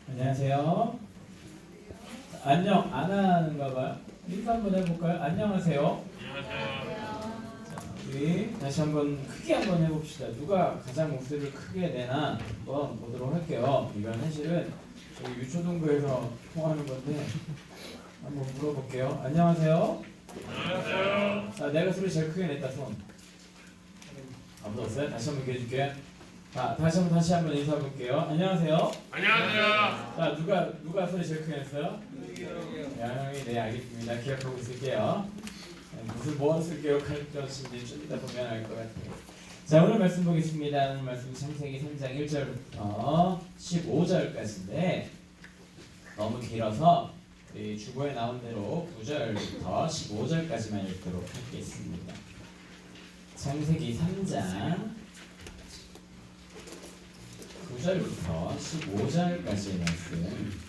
안녕하세요. 안녕 안 하는가 봐요. 인사 한번 해볼까요? 안녕하세요. 자, 우리 다시 한번 크게 한번 해봅시다. 누가 가장 목소리를 크게 내나 한번 보도록 할게요. 이건 사실은 저희 유초등부에서 통하는 건데 한번 물어볼게요. 안녕하세요. 자, 내가 소리 제일 크게 냈다 손. 아무도 없어요? 다시 한번 얘기해 줄게요. 자, 다시 한번 인사해 볼게요. 안녕하세요. 자, 누가 소리 제일 크게 냈어요? 양형이. 네, 알겠습니다. 기억하고 있을게요. 무슨 무엇을 기억할 것인지 좀 이따 보면 알 것 같아요. 자, 오늘 말씀 보겠습니다. 오늘 말씀 창세기 3장 1절부터 15절까지인데 너무 길어서 주보에 나온 대로 9절부터 15절까지만 읽도록 하겠습니다. 창세기 3장 9절부터 15절까지의 말씀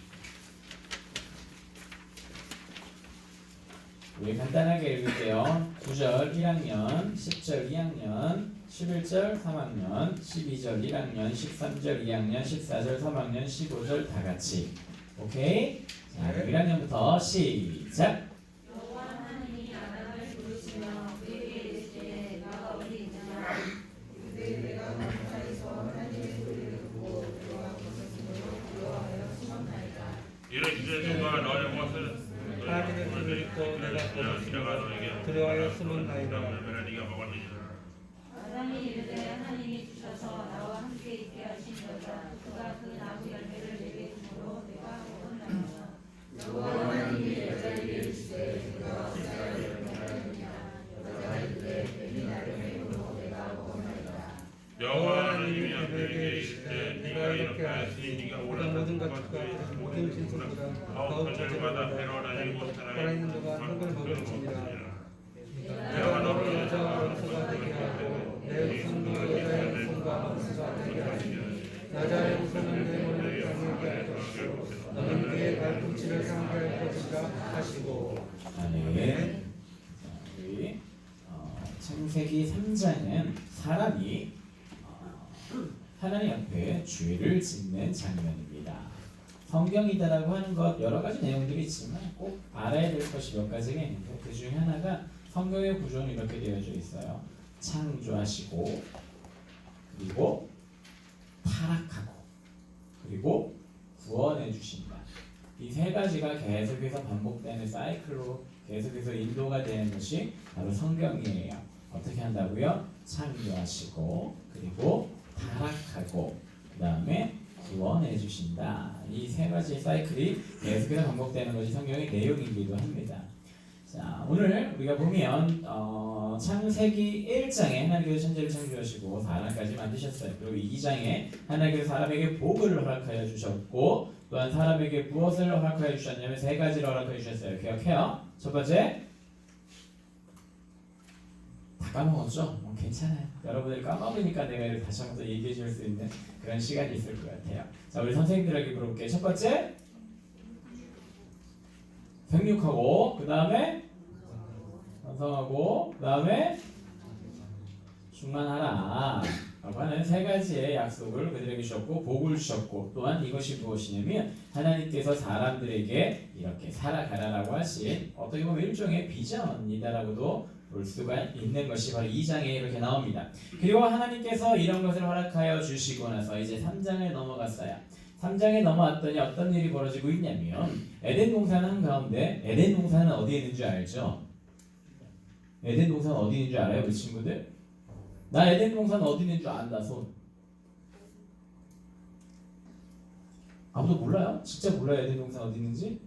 우리 간단하게 읽을게요. 9절 1학년, 10절 2학년, 11절 3학년, 12절 1학년, 13절 2학년, 14절 3학년, 15절 다 같이. 오케이? 자, 1학년부터 시작! 이런 주제가 너의 무엇을 하나님의 불을 입고 내가 거두시며 두려워하였음은 네가 먹었느니라. 아담이 이르되 하나님이 주셔서 나와 함께 있게 하신 여자 그가 그 나무 열매를 내게 주므로 내가 먹었나이다. 여호와 하나님이 여자에게 이르시되 그가 어찌하여 이렇게 하였느냐. 여자가 이르되 뱀이 나를 먹으므로 내가 먹었나이다. 여호와 하나님이 너에게 이르시되 네가 이렇게 하였으니 네가 모든 오른 가축과 모든 짐승보다 아홉 가지마다 배로나 일곱 살아있는 자가 한걸 먹을지니라. 내가 너를 여자와 원수가 되게 하고 내 후손도 여자의 후손과 원수가 되게 하시니 여자의 후손은 내 머리를 상하게 할 것이고 너는 그의 발꿈치를 상하게 할 것이라 하시고. 아멘. 우리 창세기 3장은 사람이 하나님 앞에 죄를 짓는 장면입니다. 성경이다라고 하는 것 여러 가지 내용들이 있지만 꼭 알아야 될 것이 몇 가지가 있는데 그 중에 하나가 성경의 구조는 이렇게 되어져 있어요. 창조하시고 그리고 타락하고 그리고 구원해 주신다. 이 세 가지가 계속해서 반복되는 사이클로 계속해서 인도가 되는 것이 바로 성경이에요. 어떻게 한다고요? 창조하시고 그리고 타락하고 그 다음에 구원해 주신다. 이 세 가지 사이클이 계속해서 반복되는 것이 성경의 내용이기도 합니다. 자, 오늘 우리가 보면 창세기 1장에 하나님께서 천지를 창조하시고 사람까지 만드셨어요. 그리고 2장에 하나님께서 사람에게 복을 허락하여 주셨고 또한 사람에게 무엇을 허락하여 주셨냐면 세 가지를 허락하여 주셨어요. 기억해요? 첫 번째 다 까먹었죠? 괜찮아요. 여러분들 까먹으니까 내가 이렇게 다시 한번 더 얘기해 줄 수 있는 그런 시간이 있을 것 같아요. 자, 우리 선생님들에게 물어볼게요. 첫 번째 생육하고 그 다음에 완성하고 그 다음에 충만하라 라고 하는 세 가지의 약속을 그들에게 주셨고 복을 주셨고 또한 이것이 무엇이냐면 하나님께서 사람들에게 이렇게 살아가라라고 하신 어떻게 보면 일종의 비전이다라고도 볼 수가 있는 것이 바로 2장에 이렇게 나옵니다. 그리고 하나님께서 이런 것을 허락하여 주시고 나서 이제 3장을 넘어갔어요. 3장에 넘어왔더니 어떤 일이 벌어지고 있냐면 에덴 동산 한가운데 에덴 동산은 어디에 있는 줄 알죠? 에덴 동산 어디 있는 줄 알아요? 우리 친구들? 나 에덴 동산 어디 있는 줄 안다 손. 아무도 몰라요? 진짜 몰라요 에덴 동산 어디 있는지?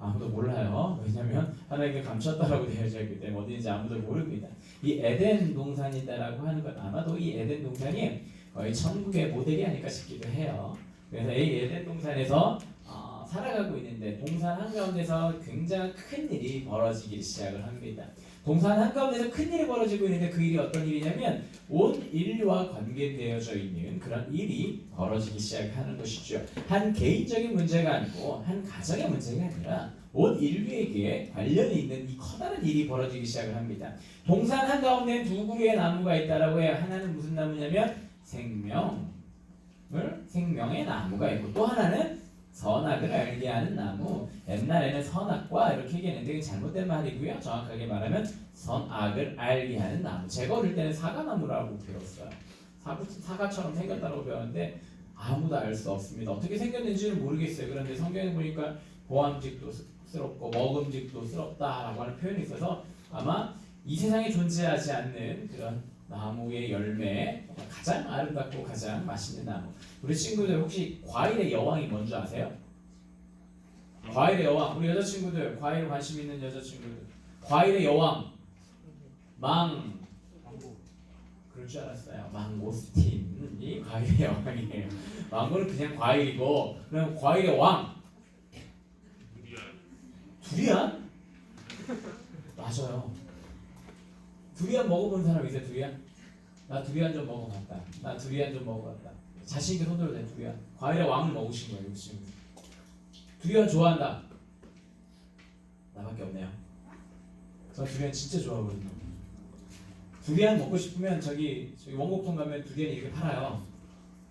아무도 몰라요. 왜냐면 하나님께 감췄다라고 되어져 있기 때문에 어디 있는지 아무도 모릅니다. 이 에덴 동산이다라고 하는 건 아마도 이 에덴 동산이 거의 천국의 모델이 아닐까 싶기도 해요. 그래서 이 에덴 동산에서 살아가고 있는데 동산 한가운데서 굉장히 큰 일이 벌어지기 시작을 합니다. 동산 한가운데서 큰 일이 벌어지고 있는데 그 일이 어떤 일이냐면 온 인류와 관계되어져 있는 그런 일이 벌어지기 시작하는 것이죠. 한 개인적인 문제가 아니고 한 가정의 문제가 아니라 온 인류에게 관련이 있는 이 커다란 일이 벌어지기 시작을 합니다. 동산 한가운데 두 그루의 나무가 있다라고 해요. 하나는 무슨 나무냐면 생명, 생명의 나무가 있고 또 하나는 선악을 알게 하는 나무. 옛날에는 선악과 이렇게 얘기했는데 이게 잘못된 말이고요. 정확하게 말하면 선악을 알게 하는 나무. 제가 어릴 때는 사과나무라고 배웠어요. 사과처럼 생겼다고 배웠는데 아무도 알 수 없습니다. 어떻게 생겼는지는 모르겠어요. 그런데 성경에 보니까 보암직도 스럽고 먹음직도 스럽다라고 하는 표현이 있어서 아마 이 세상에 존재하지 않는 그런 나무의 열매, 가장 아름답고 가장 맛있는 나무. 우리 친구들 혹시 과일의 여왕이 뭔지 아세요? 과일의 여왕. 우리 여자친구들 과일에 관심 있는 여자친구들 과일의 여왕 그럴 줄 알았어요. 망고스틴이 과일의 여왕이에요. 망고는 그냥 과일이고 그럼 과일의 왕 두리안? 맞아요. 두리안 먹어본 사람 있어요? 두리안? 나 두리안 좀 먹어봤다. 나 두리안 좀 먹어봤다. 자신 있게 손들어 대 두리안. 과일의 왕을 먹으신 거예요 지금. 두리안 좋아한다. 나밖에 없네요. 저 두리안 진짜 좋아하거든요. 두리안 먹고 싶으면 저기 원곡동 가면 두리안이 이렇게 팔아요.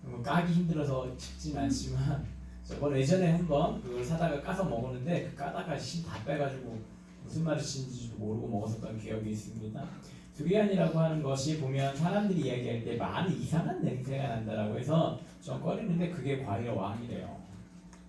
뭐 까기 힘들어서 쉽진 않지만 저번 예전에 한번 그걸 사다가 까서 먹었는데 그 까다가 신 다 빼가지고 무슨 말인지도 모르고 먹었었던 기억이 있습니다. 두리안이라고 하는 것이 보면 사람들이 이야기할 때 많이 이상한 냄새가 난다라고 해서 좀 꺼리는데 그게 과일의 왕이래요.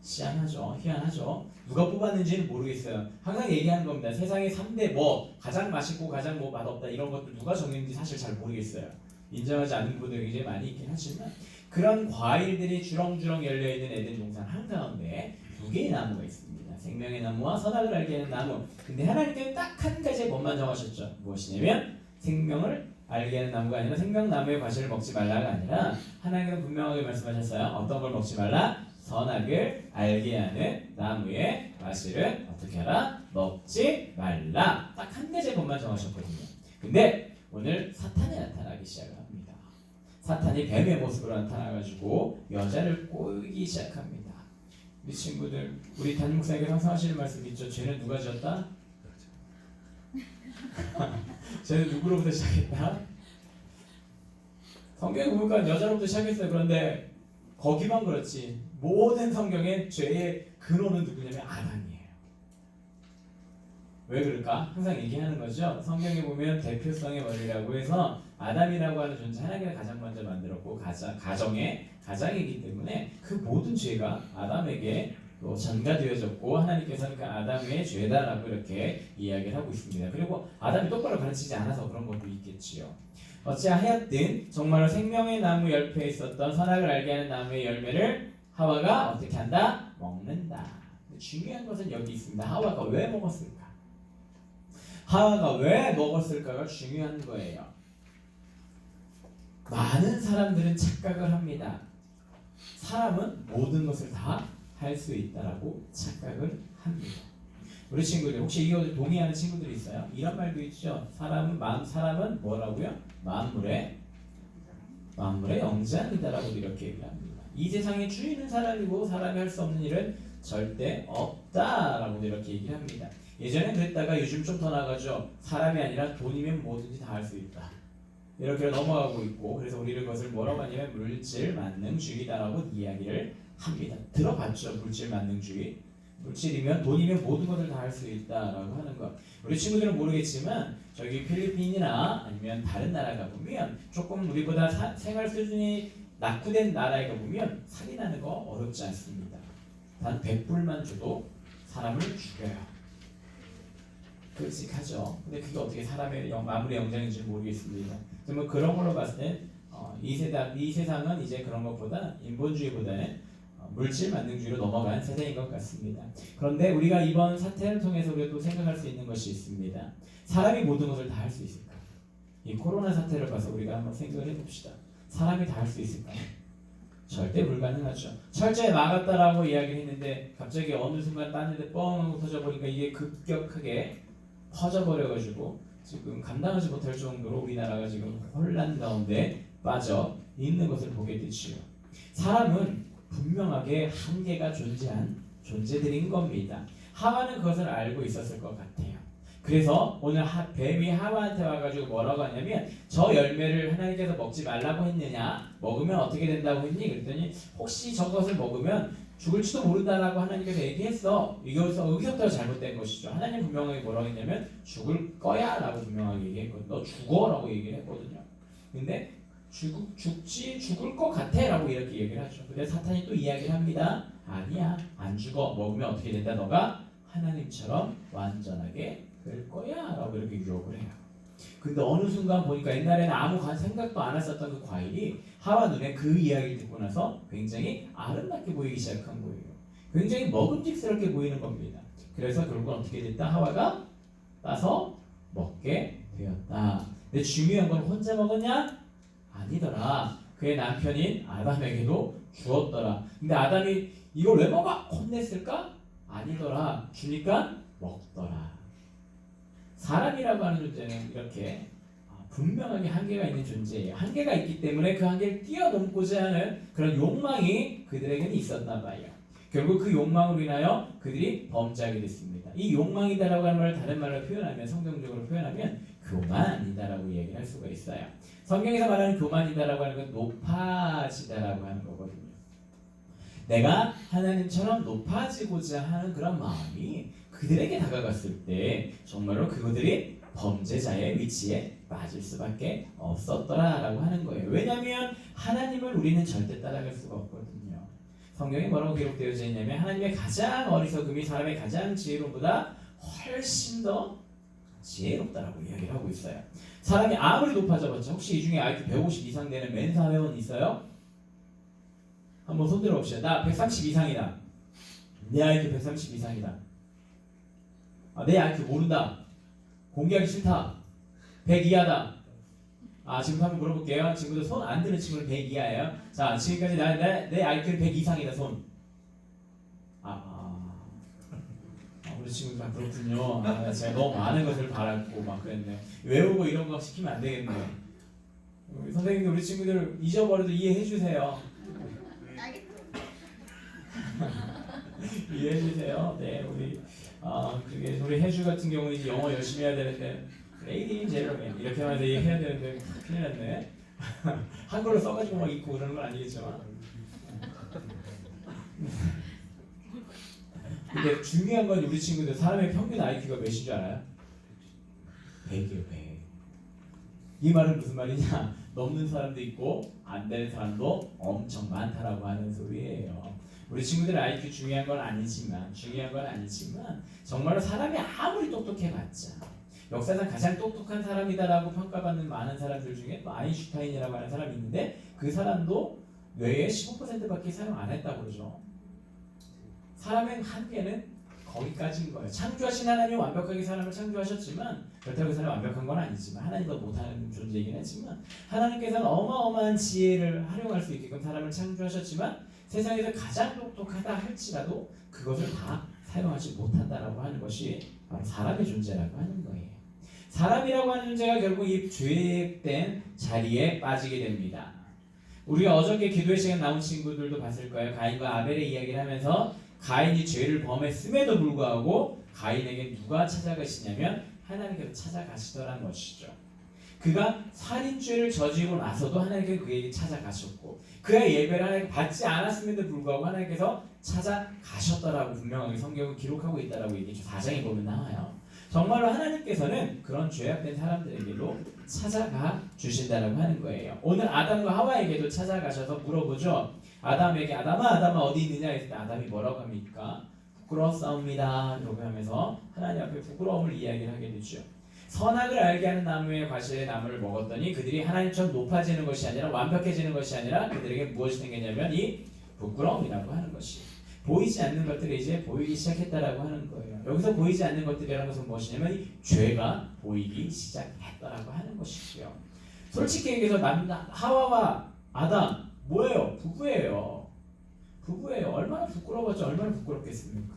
희한하죠. 희한하죠. 누가 뽑았는지는 모르겠어요. 항상 얘기하는 겁니다. 세상에 3대 가장 맛있고 가장 맛없다 이런 것도 누가 정했는지 사실 잘 모르겠어요. 인정하지 않는 분들이 굉장히 많이 있긴 하지만 그런 과일들이 주렁주렁 열려있는 에덴 동산 한가운데 두 개의 나무가 있습니다. 생명의 나무와 선악을 알게 하는 나무. 근데 하나님께는 딱 한 가지의 법만 정하셨죠. 무엇이냐면 생명을 알게 하는 나무가 아니라 생명나무의 과실을 먹지 말라가 아니라 하나님은 분명하게 말씀하셨어요. 어떤 걸 먹지 말라? 선악을 알게 하는 나무의 과실은 어떻게 하라? 먹지 말라. 딱 한 가지의 법만 정하셨거든요. 근데 오늘 사탄이 나타나기 시작을 합니다. 사탄이 뱀의 모습으로 나타나가지고 여자를 꼬이기 시작합니다. 우리 친구들, 우리 담임 목사님께 상상하시는 말씀 있죠? 죄는 누가 지었다? 죄는 누구로부터 시작했다? 성경에 보니까 여자로부터 시작했어요. 그런데 거기만 그렇지 모든 성경의 죄의 근원은 누구냐면 아담이에요. 왜 그럴까? 항상 얘기하는 거죠. 성경에 보면 대표성의 원리라고 해서 아담이라고 하는 존재 하나님이 가장 먼저 만들었고 가정의 가장이기 때문에 그 모든 죄가 아담에게 또 전가되어졌고 하나님께서는 그 아담의 죄다라고 이렇게 이야기를 하고 있습니다. 그리고 아담이 똑바로 가르치지 않아서 그런 것도 있겠지요. 어찌하였든 정말로 생명의 나무 옆에 있었던 선악을 알게 하는 나무의 열매를 하와가 어떻게 한다? 먹는다. 중요한 것은 여기 있습니다. 하와가 왜 먹었을까? 하와가 왜 먹었을까가 중요한 거예요. 많은 사람들은 착각을 합니다. 사람은 모든 것을 다 할 수 있다라고 착각을 합니다. 우리 친구들 혹시 이거 동의하는 친구들이 있어요? 이런 말도 있죠. 사람은 뭐라고요? 만물의 영장이다라고 이렇게 얘기합니다. 이 세상의 주인은 사람이고 사람이 할 수 없는 일은 절대 없다라고 이렇게 얘기를 합니다. 예전엔 그랬다가 요즘 좀 더 나가죠. 사람이 아니라 돈이면 뭐든지 다 할 수 있다. 이렇게 넘어가고 있고 그래서 우리를 그것을 뭐라고 하냐면 물질 만능주의다라고 이야기를 합니다. 들어봤죠? 물질 만능주의. 물질이면 돈이면 모든 것을 다 할 수 있다라고 하는 것. 우리 친구들은 모르겠지만 저기 필리핀이나 아니면 다른 나라가 보면 조금 우리보다 생활 수준이 낙후된 나라에 가보면 살인하는 거 어렵지 않습니다. 단 100불만 줘도 사람을 죽여요. 끔찍하죠. 근데 그게 어떻게 사람의 마무리 영장인지 모르겠습니다. 정말 그런 걸로 봤을 때 이 세상은 이제 그런 것보다 인본주의보다는 물질 만능주의로 넘어간 세대인 것 같습니다. 그런데 우리가 이번 사태를 통해서 우리가 또 생각할 수 있는 것이 있습니다. 사람이 모든 것을 다 할 수 있을까? 이 코로나 사태를 봐서 우리가 한번 생각을 해봅시다. 사람이 다 할 수 있을까요? 절대 불가능하죠. 철저히 막았다라고 이야기를 했는데 갑자기 어느 순간 땄는데 뻥 하고 터져버리니까 이게 급격하게 퍼져버려가지고 지금 감당하지 못할 정도로 우리나라가 지금 혼란 가운데 빠져 있는 것을 보게 되지요. 사람은 분명하게 한계가 존재한 존재들인 겁니다. 하와는 그것을 알고 있었을 것 같아요. 그래서 오늘 뱀이 하와한테 와가지고 뭐라고 하냐면 저 열매를 하나님께서 먹지 말라고 했느냐? 먹으면 어떻게 된다고 했니? 그랬더니 혹시 저것을 먹으면 죽을지도 모른다라고 하나님께서 얘기했어. 여기서부터 잘못된 것이죠. 하나님 분명하게 뭐라고 했냐면 죽을 거야 라고 분명하게 얘기했거든. 너 죽어 라고 얘기를 했거든요. 근데 죽을 것 같아 라고 이렇게 얘기를 하죠. 근데 사탄이 또 이야기를 합니다. 아니야, 안 죽어. 먹으면 어떻게 된다? 너가 하나님처럼 완전하게 될 거야 라고 이렇게 유혹을 해요. 근데 어느 순간 보니까 옛날에는 아무 생각도 안 했었던 그 과일이 하와 눈에 그 이야기를 듣고 나서 굉장히 아름답게 보이기 시작한 거예요. 굉장히 먹음직스럽게 보이는 겁니다. 그래서 결국은 어떻게 됐다? 하와가 따서 먹게 되었다. 근데 중요한 건 혼자 먹었냐? 아니더라. 그의 남편인 아담에게도 주었더라. 근데 아담이 이걸 왜 먹어? 혼냈을까? 아니더라. 주니까 먹더라. 사람이라고 하는 존재는 이렇게 분명하게 한계가 있는 존재예요. 한계가 있기 때문에 그 한계를 뛰어넘고자 하는 그런 욕망이 그들에게는 있었나 봐요. 결국 그 욕망으로 인하여 그들이 범죄하게 됐습니다. 이 욕망이다라고 하는 말을 다른 말로 표현하면, 성경적으로 표현하면 교만이다라고 얘기를 할 수가 있어요. 성경에서 말하는 교만이다라고 하는 건 높아지다라고 하는 거거든요. 내가 하나님처럼 높아지고자 하는 그런 마음이 그들에게 다가갔을 때 정말로 그들이 범죄자의 위치에 빠질 수밖에 없었더라라고 하는 거예요. 왜냐하면 하나님을 우리는 절대 따라갈 수가 없거든요. 성경에 뭐라고 기록되어져 있냐면 하나님의 가장 어리석음이 사람의 가장 지혜로움보다 훨씬 더 지혜롭다라고 이야기를 하고 있어요. 사람이 아무리 높아져봤자 혹시 이 중에 IQ 150 이상 되는 멘사 회원 있어요? 한번 손들어 봅시다. 나 130 이상이다. 내 IQ 130 이상이다. 내 IQ 모른다. 공개하기 싫다. 100 이하다. 지금 한번 물어볼게요. 친구들 손 안 드는 친구는 100 이하예요. 자, 지금까지 내 IQ는 100 이상이다. 손. 우리 친구들 그렇군요. 제가 너무 많은 것을 바랐고 막 그랬네. 외우고 이런 거 시키면 안 되겠네. 우리 선생님들 우리 친구들 잊어버려도 이해해 주세요. 이해해 주세요. 네, 우리 혜주 같은 경우는 이제 영어 열심히 해야 되는데 레이디 제로맨 이렇게 하면서 해야 되는데 큰일 났네. 한글로 써가지고 막 읽고 그러는 건 아니겠지만. 근데 중요한 건 우리 친구들 사람의 평균 IQ가 몇인 줄 알아요? 100이에요, 100. 이 말은 무슨 말이냐? 넘는 사람도 있고 안 되는 사람도 엄청 많다라고 하는 소리예요. 우리 친구들의 IQ 중요한 건 아니지만 정말로 사람이 아무리 똑똑해봤자 역사상 가장 똑똑한 사람이다라고 평가받는 많은 사람들 중에 또 아인슈타인이라고 하는 사람이 있는데 그 사람도 뇌의 15%밖에 사용 안 했다고 그러죠. 사람의 한계는 거기까지인 거예요. 창조하신 하나님 완벽하게 사람을 창조하셨지만 그렇다고 그 사람이 완벽한 건 아니지만 하나님도 못하는 존재이긴 하지만 하나님께서는 어마어마한 지혜를 활용할 수 있게끔 사람을 창조하셨지만 세상에서 가장 똑똑하다 할지라도 그것을 다 사용하지 못한다라고 하는 것이 바로 사람의 존재라고 하는 거예요. 사람이라고 하는 존재가 결국 이 죄된 자리에 빠지게 됩니다. 우리가 어저께 기도의 시간 나온 친구들도 봤을 거예요. 가인과 아벨의 이야기를 하면서 가인이 죄를 범했음에도 불구하고 가인에게 누가 찾아가시냐면 하나님께서 찾아가시더라는 것이죠. 그가 살인죄를 저지르고 나서도 하나님께서 그에게 찾아가셨고 그의 예배를 하나님께 받지 않았음에도 불구하고 하나님께서 찾아가셨더라고 분명하게 성경은 기록하고 있다라고 얘기죠. 4장에 보면 나와요. 정말로 하나님께서는 그런 죄악된 사람들에게도 찾아가 주신다라고 하는 거예요. 오늘 아담과 하와에게도 찾아가셔서 물어보죠. 아담에게 아담아 어디 있느냐 했을 때 아담이 뭐라고 합니까? 부끄러웠사옵니다 이렇게 하면서 하나님 앞에 부끄러움을 이야기를 하게 되죠. 선악을 알게 하는 나무의 과실의 나무를 먹었더니 그들이 하나님처럼 높아지는 것이 아니라 완벽해지는 것이 아니라 그들에게 무엇이 생겼냐면 이 부끄러움이라고 하는 것이 보이지 않는 것들이 이제 보이기 시작했다라고 하는 거예요. 여기서 보이지 않는 것들이라는 것은 무엇이냐면 이 죄가 보이기 시작했다라고 하는 것이고요. 솔직히 얘기해서 하와와 아담 뭐예요? 부부예요. 얼마나 부끄러웠죠? 얼마나 부끄럽겠습니까?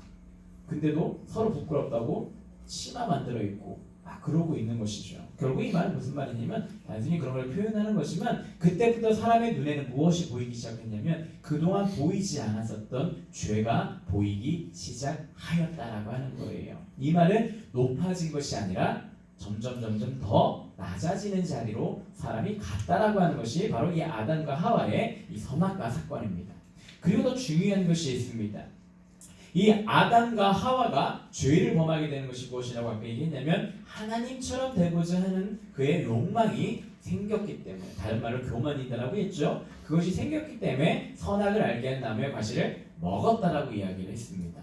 근데도 서로 부끄럽다고 치마 만들어 입고 막 그러고 있는 것이죠. 결국 이 말은 무슨 말이냐면 단순히 그런 걸 표현하는 거지만 그때부터 사람의 눈에는 무엇이 보이기 시작했냐면 그동안 보이지 않았었던 죄가 보이기 시작하였다라고 하는 거예요. 이 말은 높아진 것이 아니라 점점 더 낮아지는 자리로 사람이 갔다라고 하는 것이 바로 이 아담과 하와의 이 선악과 사건입니다. 그리고 더 중요한 것이 있습니다. 이 아담과 하와가 죄를 범하게 되는 것이 무엇이라고 아까 얘기했냐면 하나님처럼 되고자 하는 그의 욕망이 생겼기 때문에, 다른 말로 교만이다라고 했죠. 그것이 생겼기 때문에 선악을 알게 한 나무의 과실을 먹었다라고 이야기를 했습니다.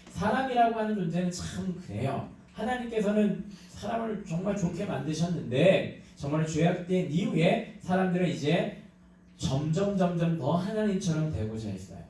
사람이라고 하는 존재는 참 그래요. 하나님께서는 사람을 정말 좋게 만드셨는데 정말 죄악된 이후에 사람들은 이제 점점 더 하나님처럼 되고자 했어요.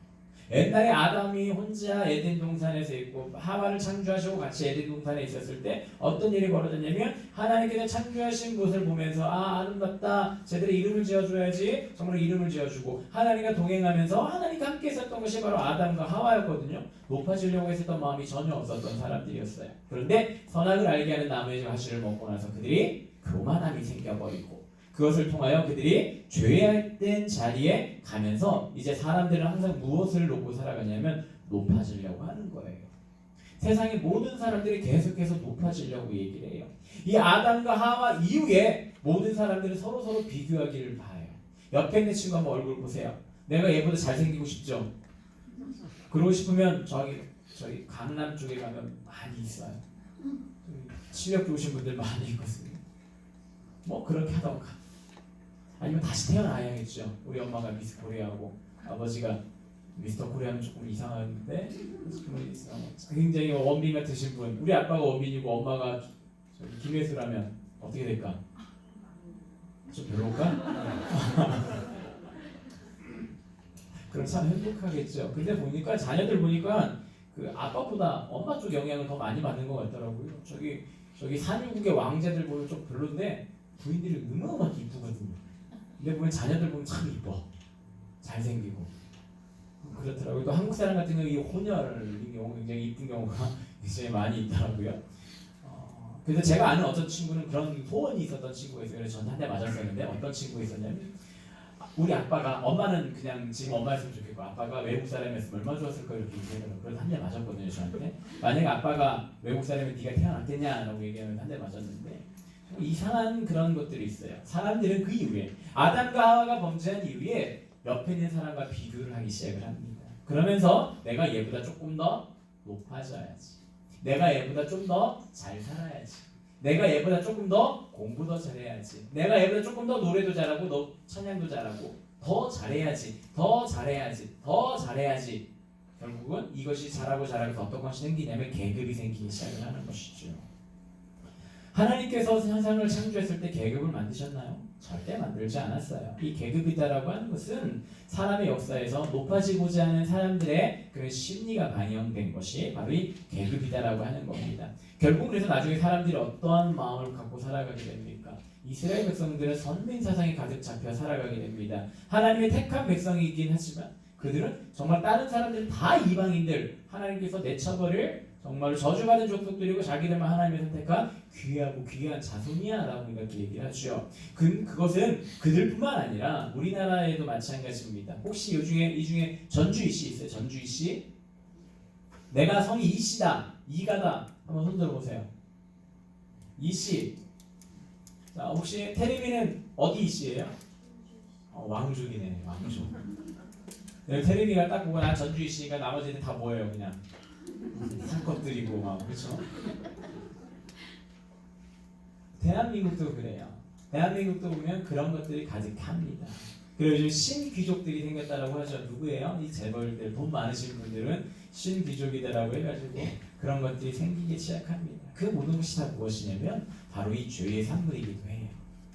옛날에 아담이 혼자 에덴 동산에서 있고 하와를 창조하시고 같이 에덴 동산에 있었을 때 어떤 일이 벌어졌냐면 하나님께서 창조하신 것을 보면서 아름답다, 제대로 이름을 지어줘야지, 정말 이름을 지어주고 하나님과 동행하면서 하나님과 함께 있었던 것이 바로 아담과 하와였거든요. 높아지려고 했었던 마음이 전혀 없었던 사람들이었어요. 그런데 선악을 알게 하는 나무의 과실을 먹고 나서 그들이 교만함이 생겨버리고 그것을 통하여 그들이 죄악된 자리에 가면서 이제 사람들은 항상 무엇을 놓고 살아가냐면 높아지려고 하는 거예요. 세상의 모든 사람들이 계속해서 높아지려고 얘기를 해요. 이 아담과 하와 이후에 모든 사람들은 서로 비교하기를 봐요. 옆에 있는 친구 한번 얼굴 보세요. 내가 얘보다 잘생기고 싶죠? 그러고 싶으면 저기 강남 쪽에 가면 많이 있어요. 실력 좋으신 분들 많이 있거든요. 뭐 그렇게 하던가 아니면 다시 태어나야겠죠. 우리 엄마가 미스 코리아고 아버지가 미스터 코리아는 조금 이상한데 굉장히 원빈 같으신 분. 우리 아빠가 원빈이고 엄마가 김혜수라면 어떻게 될까? 좀 별로일까? 그럼 참 행복하겠죠. 근데 보니까 자녀들 보니까 그 아빠보다 엄마 쪽 영향을 더 많이 받는 것 같더라고요. 저기 산유국의 왕자들 보면 좀 별론데 부인들이 어마어마하게 이쁘거든요. 근데 보면 자녀들 보면 참 이뻐, 잘생기고 그렇더라고요. 또 한국 사람 같은 경우 이 혼혈인 경우 굉장히 이쁜 경우가 굉장히 많이 있더라고요. 그래서 제가 아는 어떤 친구는 그런 소원이 있었던 친구가 있어요. 그래서 저는 한 대 맞았었는데 어떤 친구가 있었냐면 우리 아빠가, 엄마는 그냥 지금 엄마였으면 좋겠고 아빠가 외국 사람이었으면 얼마나 좋았을까 이렇게 얘기해요. 그래서 한 대 맞았거든요 저한테. 만약에 아빠가 외국 사람이면 네가 태어났겠냐라고 얘기하면 한 대 맞았는데 이상한 그런 것들이 있어요. 사람들은 그 이후에 아담과 하와가 범죄한 이후에 옆에 있는 사람과 비교를 하기 시작을 합니다. 그러면서 내가 얘보다 조금 더 높아져야지, 내가 얘보다 좀 더 잘 살아야지, 내가 얘보다 조금 더 공부 더 잘해야지, 내가 얘보다 조금 더 노래도 잘하고 너 찬양도 잘하고 더 잘해야지, 더 잘해야지, 더 잘해야지. 결국은 이것이 잘하고 어떤 것이 생기냐면 계급이 생기기 시작을 하는 것이죠. 하나님께서 세상을 창조했을 때 계급을 만드셨나요? 절대 만들지 않았어요. 이 계급이다라고 하는 것은 사람의 역사에서 높아지고자 하는 사람들의 그 심리가 반영된 것이 바로 이 계급이다라고 하는 겁니다. 결국 그래서 나중에 사람들이 어떠한 마음을 갖고 살아가게 됩니까? 이스라엘 백성들은 선민 사상에 가득 잡혀 살아가게 됩니다. 하나님의 택한 백성이긴 하지만 그들은 정말 다른 사람들은 다 이방인들, 하나님께서 내쳐버릴 정말 저주받은 족속들이고 자기들만 하나님의 선택한 귀하고 귀한 자손이야 라고 이렇게 얘기를 하죠. 그것은 그들뿐만 아니라 우리나라에도 마찬가지입니다. 혹시 이 중에 전주 이씨 있어요? 전주 이씨? 내가 성이 이씨다, 이가다 한번 손 들어보세요. 이씨. 자, 혹시 테레비는 어디 이씨예요? 왕족이네, 왕족. 테레비가 딱 보고 난 전주 이씨가 나머지는 다 뭐예요? 그냥 상것들이고 막 그렇죠. 대한민국도 그래요. 대한민국도 보면 그런 것들이 가득합니다. 그리고 요즘 신귀족들이 생겼다라고 하죠. 누구예요? 이 재벌들, 돈 많으신 분들은 신귀족이다라고 해가지고 그런 것들이 생기기 시작합니다. 그 모든 것이 다 무엇이냐면 바로 이 죄의 산물이기도 해요.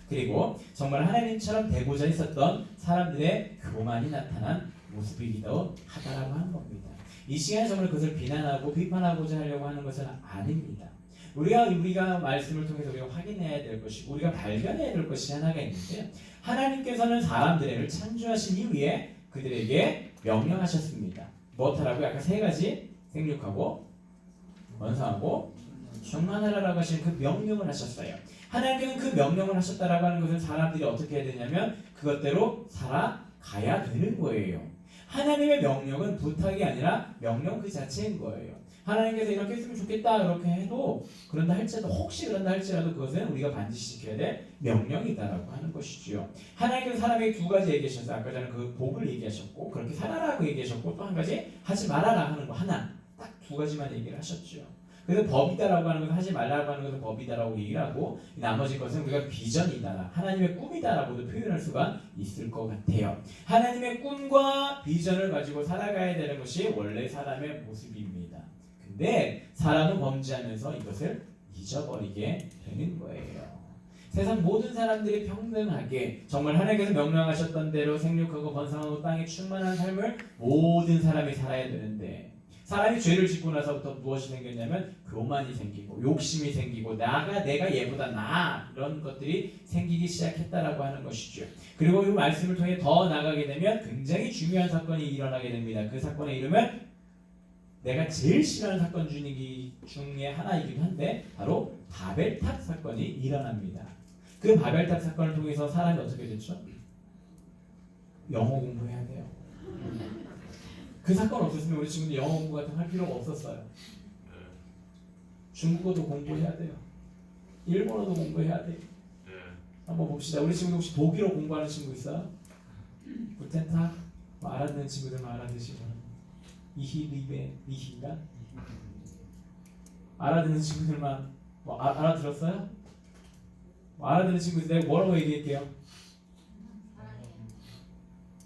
그리고 정말 하나님처럼 되고자 했었던 사람들의 교만이 나타난 모습이기도 하다라고 하는 겁니다. 이 시간에 정말 그것을 비난하고 비판하고자 하려고 하는 것은 아닙니다. 우리가 말씀을 통해서 우리가 확인해야 될 것이, 우리가 발견해야 될 것이 하나가 있는데요. 하나님께서는 사람들을 창조하신 이후에 그들에게 명령하셨습니다. 무엇하라고요? 아까 세 가지, 생육하고, 번성하고, 충만하라라고 하시는 그 명령을 하셨어요. 하나님께서는 그 명령을 하셨다라고 하는 것은 사람들이 어떻게 해야 되냐면 그것대로 살아가야 되는 거예요. 하나님의 명령은 부탁이 아니라 명령 그 자체인 거예요. 하나님께서 이렇게 했으면 좋겠다 이렇게 해도 그런다 할지라도 혹시 그런다 할지라도 그것은 우리가 반드시 지켜야 될 명령이다라고 하는 것이지요. 하나님께서 사람에게 두 가지 얘기하셨어요. 아까 전에 그 복을 얘기하셨고 그렇게 살아라고 얘기하셨고 또 한 가지 하지 말아라 하는 거 하나 딱 두 가지만 얘기를 하셨죠. 그래서 법이다라고 하는 것은 하지 말라고 하는 것은 법이다라고 얘기를 하고 나머지 것은 우리가 비전이다 하나님의 꿈이다라고도 표현할 수가 있을 것 같아요. 하나님의 꿈과 비전을 가지고 살아가야 되는 것이 원래 사람의 모습입니다. 근데 사람은 범죄하면서 이것을 잊어버리게 되는 거예요. 세상 모든 사람들이 평등하게 정말 하나님께서 명령하셨던 대로 생육하고 번성하고 땅에 충만한 삶을 모든 사람이 살아야 되는데 사람이 죄를 짓고 나서부터 무엇이 생겼냐면 교만이 생기고 욕심이 생기고 내가 얘보다 나아 이런 것들이 생기기 시작했다라고 하는 것이죠. 그리고 이 말씀을 통해 더 나가게 되면 굉장히 중요한 사건이 일어나게 됩니다. 그 사건의 이름은 내가 제일 싫어하는 사건 중에 하나이기도 한데 바로 바벨탑 사건이 일어납니다. 그 바벨탑 사건을 통해서 사람이 어떻게 됐죠? 영어 공부해야 돼요. 그 사건 없었으면 우리 친구들 영어 공부 같은 거 할 필요가 없었어요. 중국어도 공부해야 돼요. 일본어도 공부해야 돼요. 한번 봅시다. 우리 친구들 혹시 독일어 공부하는 친구 있어요? 구텐탁? 뭐 알아듣는 친구들만 알아듣시고 이히인가? 알아듣는 친구들만 뭐 알아들었어요? 뭐 알아듣는 친구들 내가 뭐라고 얘기할게요?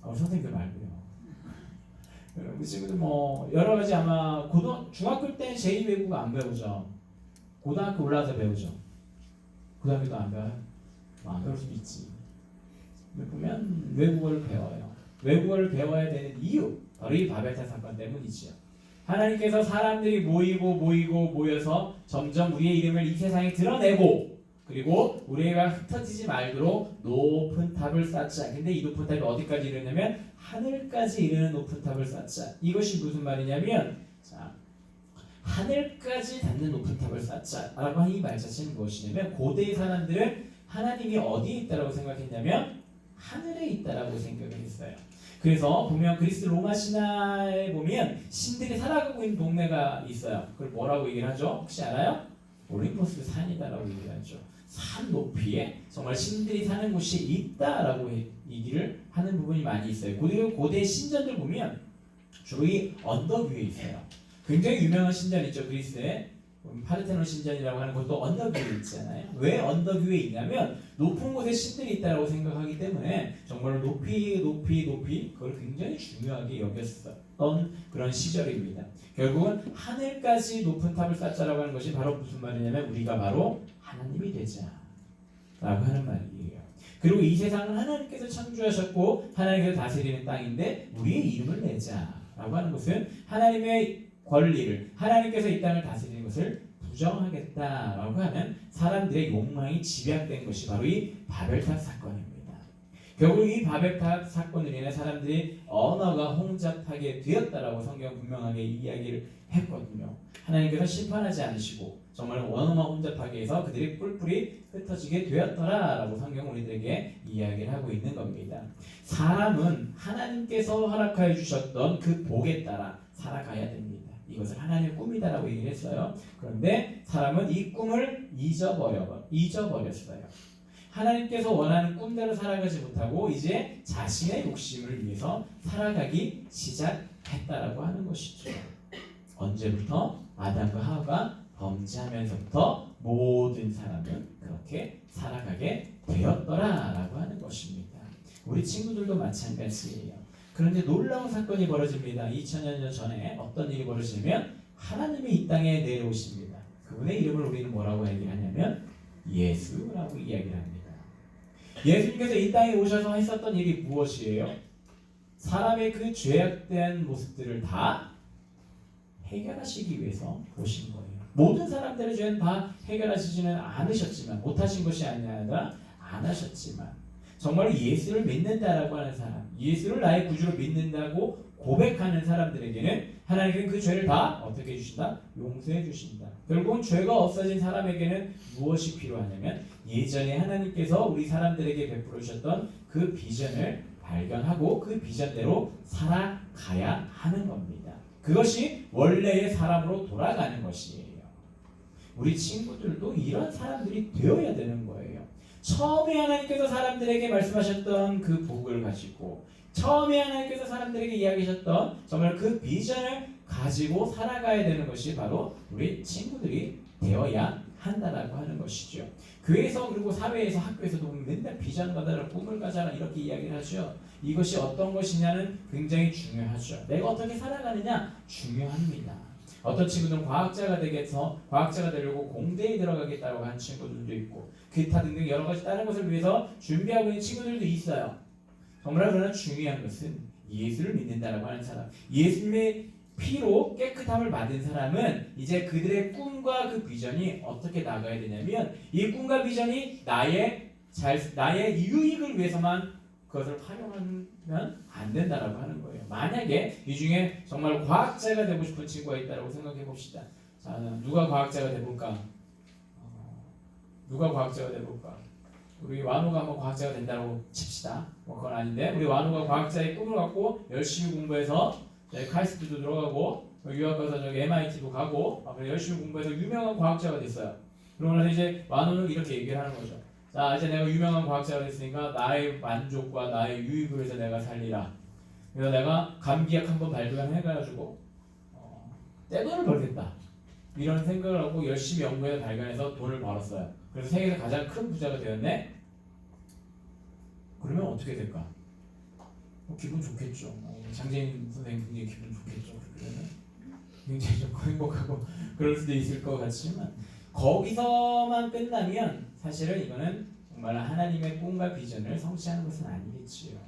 우리 선생님들 말고요. 우리 친구들 뭐 여러 가지 아마 중학교 때 제2 외국어 안 배우죠. 고등학교 올라와서 배우죠. 고등학교도 안 배워요? 안 배울 수도 있지. 보면 외국어를 배워요. 외국어를 배워야 되는 이유 바로 이 바벨탑 사건 때문이지요. 하나님께서 사람들이 모여서 점점 우리의 이름을 이 세상에 드러내고 그리고 우리가 흩어지지 말도록 높은 탑을 쌓자. 근데 이 높은 탑이 어디까지 이르냐면 하늘까지 이르는 높은 탑을 쌓자. 이것이 무슨 말이냐면 자, 하늘까지 닿는 높은 탑을 쌓자 라고 하는 이 말 자체는 무엇이냐면 고대의 사람들은 하나님이 어디에 있다라고 생각했냐면 하늘에 있다라고 생각을 했어요. 그래서 보면 그리스 로마 신화에 보면 신들이 살아가고 있는 동네가 있어요. 그걸 뭐라고 얘기를 하죠? 혹시 알아요? 올림포스 산이다라고 얘기를 하죠. 산 높이에 정말 신들이 사는 곳이 있다라고 얘기를 하는 부분이 많이 있어요. 고대 신전들 보면 주로 이 언덕 위에 있어요. 굉장히 유명한 신전 있죠. 그리스에 파르테논 신전이라고 하는 것도 언덕 위에 있잖아요. 왜 언덕 위에 있냐면 높은 곳에 신들이 있다고 생각하기 때문에 정말 높이 그걸 굉장히 중요하게 여겼었던 그런 시절입니다. 결국은 하늘까지 높은 탑을 쌓자라고 하는 것이 바로 무슨 말이냐면 우리가 바로 하나님이 되자라고 하는 말이에요. 그리고 이 세상은 하나님께서 창조하셨고 하나님께서 다스리는 땅인데 우리의 이름을 내자라고 하는 것은 하나님의 권리를 하나님께서 이 땅을 다스리는 것을 부정하겠다라고 하는 사람들의 욕망이 집약된 것이 바로 이 바벨탑 사건입니다. 결국 이 바벨탑 사건으로 인해 사람들이 언어가 혼잡하게 되었다라고 성경 분명하게 이야기를 했거든요. 하나님께서 심판하지 않으시고 정말 언어만 혼잡하게 해서 그들이 뿔뿔이 흩어지게 되었더라라고 성경은 우리들에게 이야기를 하고 있는 겁니다. 사람은 하나님께서 허락하여 주셨던 그 복에 따라 살아가야 됩니다. 이것을 하나님의 꿈이다라고 얘기를 했어요. 그런데 사람은 이 꿈을 잊어버렸어요. 하나님께서 원하는 꿈대로 살아가지 못하고 이제 자신의 욕심을 위해서 살아가기 시작했다라고 하는 것이죠. 언제부터? 아담과 하와가 범죄하면서부터 모든 사람은 그렇게 살아가게 되었더라라고 하는 것입니다. 우리 친구들도 마찬가지예요. 그런데 놀라운 사건이 벌어집니다. 2000년 전에 어떤 일이 벌어지냐면 하나님이 이 땅에 내려오십니다. 그분의 이름을 우리는 뭐라고 얘기하냐면 예수라고 이야기를 합니다. 예수님께서 이 땅에 오셔서 했었던 일이 무엇이에요? 사람의 그 죄악된 모습들을 다 해결하시기 위해서 오신 거예요. 모든 사람들의 죄는 다 해결하시지는 않으셨지만 못하신 것이 아니라 안 하셨지만 정말 예수를 믿는다라고 하는 사람, 예수를 나의 구주로 믿는다고 고백하는 사람들에게는 하나님은 그 죄를 다 어떻게 해주신다? 용서해 주신다. 결국은 죄가 없어진 사람에게는 무엇이 필요하냐면 예전에 하나님께서 우리 사람들에게 베풀어 주셨던 그 비전을 발견하고 그 비전대로 살아가야 하는 겁니다. 그것이 원래의 사람으로 돌아가는 것이에요. 우리 친구들도 이런 사람들이 되어야 되는 거예요. 처음에 하나님께서 사람들에게 말씀하셨던 그 복을 가지고 처음에 하나님께서 사람들에게 이야기하셨던 정말 그 비전을 가지고 살아가야 되는 것이 바로 우리 친구들이 되어야 한다라고 하는 것이죠. 교회에서 그리고 사회에서 학교에서도 맨날 비전 가져라, 꿈을 가져라 이렇게 이야기를 하죠. 이것이 어떤 것이냐는 굉장히 중요하죠. 내가 어떻게 살아가느냐 중요합니다. 어떤 친구들은 과학자가 되려고 공대에 들어가겠다고 하는 친구들도 있고 기타 등등 여러 가지 다른 것을 위해서 준비하고 있는 친구들도 있어요. 정말 그러나 중요한 것은 예수를 믿는다라고 하는 사람, 예수님의 피로 깨끗함을 받은 사람은 이제 그들의 꿈과 그 비전이 어떻게 나가야 되냐면 이 꿈과 비전이 나의 유익을 위해서만 그것을 활용하면 안 된다라고 하는 거예요. 만약에 이 중에 정말 과학자가 되고 싶은 친구가 있다라고 생각해 봅시다. 자, 누가 과학자가 돼볼까? 누가 과학자가 돼볼까? 우리 완호가 한번 과학자가 된다고 칩시다. 뭐 그건 아닌데 우리 완호가 과학자의 꿈을 갖고 열심히 공부해서 카이스트도 들어가고 유학 가서 저기 MIT도 가고 열심히 공부해서 유명한 과학자가 됐어요. 그러면서 이제 완호는 이렇게 얘기를 하는 거죠. 자, 이제 내가 유명한 과학자가 됐으니까 나의 만족과 나의 유익을 위해서 내가 살리라. 그래서 내가 감기약 한번 발견해가지고 떼돈을 벌겠다. 이런 생각을 하고 열심히 연구해서 발견해서 돈을 벌었어요. 그래서 세계에서 가장 큰 부자가 되었네. 그러면 어떻게 될까? 기분 좋겠죠. 장재인 선생님 굉장히 기분 좋겠죠. 그러면 굉장히 좀 행복하고 그럴 수도 있을 것 같지만 거기서만 끝나면 사실은 이거는 정말 하나님의 꿈과 비전을 성취하는 것은 아니겠지요.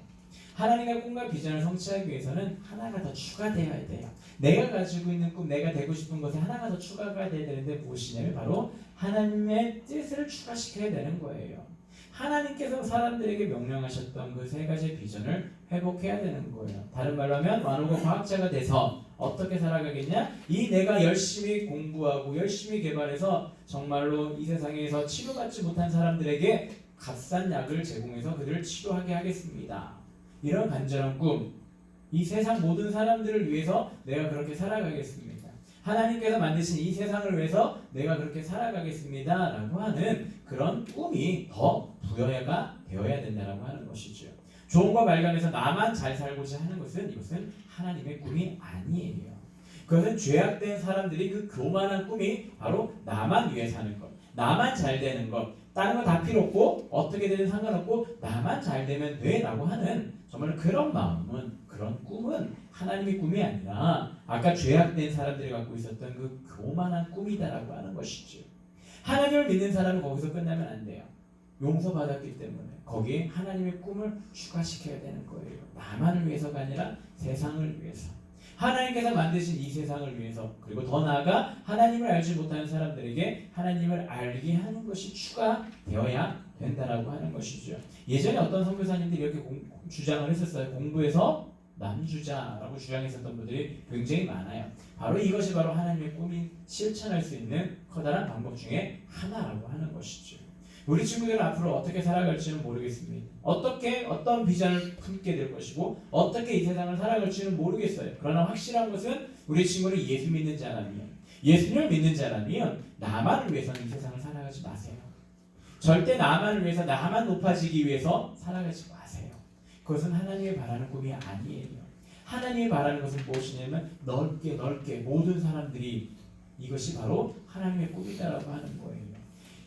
하나님의 꿈과 비전을 성취하기 위해서는 하나가 더 추가되어야 돼요. 내가 가지고 있는 꿈, 내가 되고 싶은 것에 하나가 더 추가가 돼야 되는데 무엇이냐면 바로 하나님의 뜻을 추가시켜야 되는 거예요. 하나님께서 사람들에게 명령하셨던 그 세 가지 비전을 회복해야 되는 거예요. 다른 말로 하면 완호가 과학자가 돼서 어떻게 살아가겠냐? 이 내가 열심히 공부하고 열심히 개발해서 정말로 이 세상에서 치료받지 못한 사람들에게 값싼 약을 제공해서 그들을 치료하게 하겠습니다. 이런 간절한 꿈, 이 세상 모든 사람들을 위해서 내가 그렇게 살아가겠습니다. 하나님께서 만드신 이 세상을 위해서 내가 그렇게 살아가겠습니다 라고 하는 그런 꿈이 더 부여가 되어야 된다고 하는 것이죠. 좋은 거 발견해서 나만 잘 살고자 하는 것은 이것은 하나님의 꿈이 아니에요. 그것은 죄악된 사람들이 그 교만한 꿈이 바로 나만 위해 사는 것, 나만 잘 되는 것, 다른 거 다 필요 없고 어떻게 되든 상관없고 나만 잘 되면 돼 라고 하는 정말 그런 마음은, 그런 꿈은 하나님의 꿈이 아니라 아까 죄악된 사람들이 갖고 있었던 그 교만한 꿈이다라고 하는 것이죠. 하나님을 믿는 사람은 거기서 끝나면 안 돼요. 용서받았기 때문에 거기에 하나님의 꿈을 추가시켜야 되는 거예요. 나만을 위해서가 아니라 세상을 위해서, 하나님께서 만드신 이 세상을 위해서, 그리고 더 나아가 하나님을 알지 못하는 사람들에게 하나님을 알게 하는 것이 추가되어야 된다라고 하는 것이죠. 예전에 어떤 선교사님들이 이렇게 주장을 했었어요. 공부해서 남주자라고 주장했었던 분들이 굉장히 많아요. 바로 이것이 바로 하나님의 꿈이 실천할 수 있는 커다란 방법 중에 하나라고 하는 것이죠. 우리 친구들은 앞으로 어떻게 살아갈지는 모르겠습니다. 어떤 비전을 품게 될 것이고 어떻게 이 세상을 살아갈지는 모르겠어요. 그러나 확실한 것은 우리 친구는 예수 믿는 자라면, 예수님을 믿는 자라면 나만을 위해서는 이 세상을 살아가지 마세요. 절대 나만을 위해서, 나만 높아지기 위해서 살아가지 마세요. 그것은 하나님이 바라는 꿈이 아니에요. 하나님이 바라는 것은 무엇이냐면 넓게 모든 사람들이, 이것이 바로 하나님의 꿈이다라고 하는 거예요.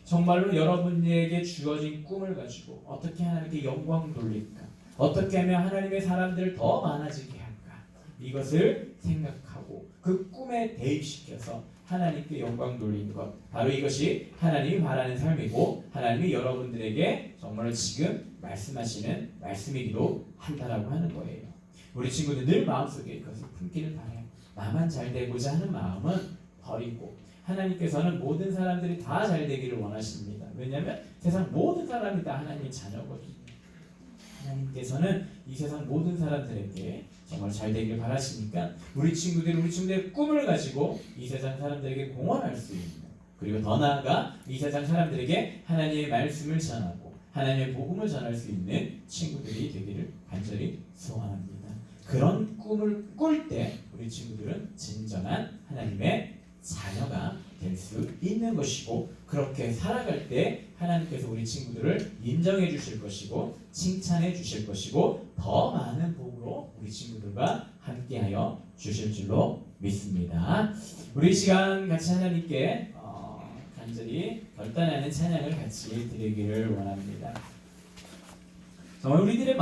정말로 여러분에게 주어진 꿈을 가지고 어떻게 하나님께 영광 돌릴까, 어떻게 하면 하나님의 사람들을 더 많아지게 할까, 이것을 생각하고 그 꿈에 대입시켜서 하나님께 영광 돌리는 것, 바로 이것이 하나님이 바라는 삶이고 하나님이 여러분들에게 정말로 지금 말씀하시는 말씀이기도 한다라고 하는 거예요. 우리 친구들 늘 마음속에 그것을 품기를 바라요. 나만 잘 되고자 하는 마음은 버리고 하나님께서는 모든 사람들이 다 잘 되기를 원하십니다. 왜냐하면 세상 모든 사람이 다 하나님의 자녀거든요. 하나님께서는 이 세상 모든 사람들에게 정말 잘 되기를 바라시니까 우리 친구들의 꿈을 가지고 이 세상 사람들에게 공헌할 수 있는, 그리고 더 나아가 이 세상 사람들에게 하나님의 말씀을 전하고 하나님의 복음을 전할 수 있는 친구들이 되기를 간절히 소원합니다. 그런 꿈을 꿀 때 우리 친구들은 진정한 하나님의 자녀가 될 수 있는 것이고, 그렇게 살아갈 때 하나님께서 우리 친구들을 인정해 주실 것이고 칭찬해 주실 것이고 더 많은 복으로 우리 친구들과 함께하여 주실 줄로 믿습니다. 우리 시간 같이 하나님께 간절히 결단하는 찬양을 같이 드리기를 원합니다. 정말 우리들의